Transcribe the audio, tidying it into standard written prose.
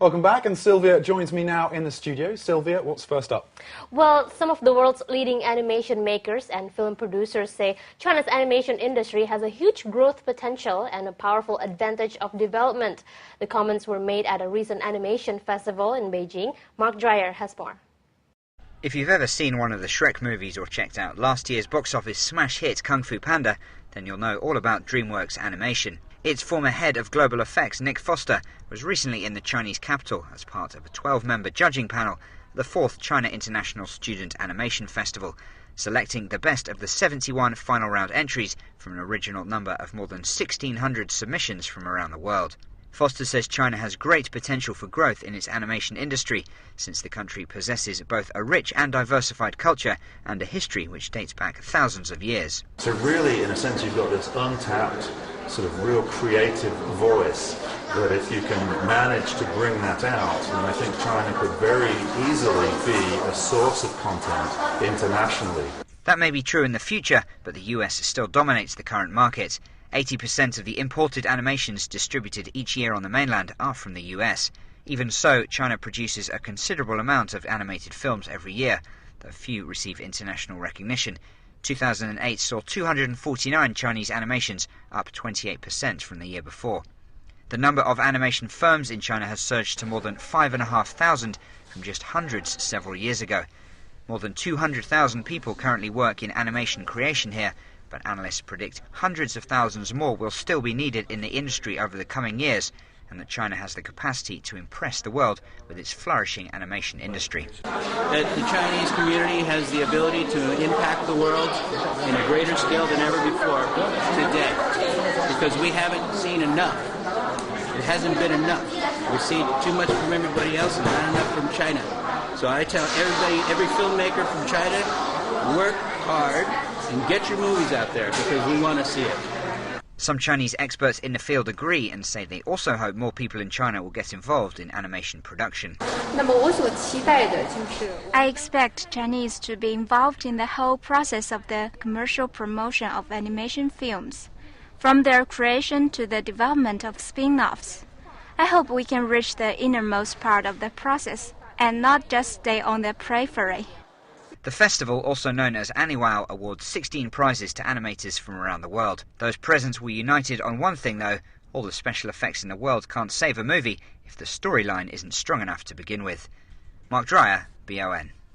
Welcome back, and Sylvia joins me now in the studio. Sylvia, what's first up? Well, some of the world's leading animation makers and film producers say China's animation industry has a huge growth potential and a powerful advantage of development. The comments were made at a recent animation festival in Beijing. Mark Dreyer has more. If you've ever seen one of the Shrek movies or checked out last year's box office smash hit Kung Fu Panda, then you'll know all about DreamWorks Animation. Its former head of global effects, Nick Foster, was recently in the Chinese capital as part of a 12-member judging panel at the 4th China International Student Animation Festival, selecting the best of the 71 final round entries from an original number of more than 1,600 submissions from around the world. Foster says China has great potential for growth in its animation industry, since the country possesses both a rich and diversified culture and a history which dates back thousands of years. So really, in a sense, you've got this untapped, sort of real creative voice that if you can manage to bring that out, then I think China could very easily be a source of content internationally. That may be true in the future, but the US still dominates the current market. 80% of the imported animations distributed each year on the mainland are from the US. Even so, China produces a considerable amount of animated films every year, though few receive international recognition. 2008 saw 249 Chinese animations, up 28% from the year before. The number of animation firms in China has surged to more than 5,500 from just hundreds several years ago. More than 200,000 people currently work in animation creation here, but analysts predict hundreds of thousands more will still be needed in the industry over the coming years, and that China has the capacity to impress the world with its flourishing animation industry. That the Chinese community has the ability to impact the world in a greater scale than ever before today, because we haven't seen enough. It hasn't been enough. We've seen too much from everybody else and not enough from China. So I tell everybody, every filmmaker from China, work hard and get your movies out there, because we want to see it. Some Chinese experts in the field agree and say they also hope more people in China will get involved in animation production. I expect Chinese to be involved in the whole process of the commercial promotion of animation films, from their creation to the development of spin-offs. I hope we can reach the innermost part of the process and not just stay on the periphery. The festival, also known as AniWow, awards 16 prizes to animators from around the world. Those present were united on one thing though: all the special effects in the world can't save a movie if the storyline isn't strong enough to begin with. Mark Dreyer, BON.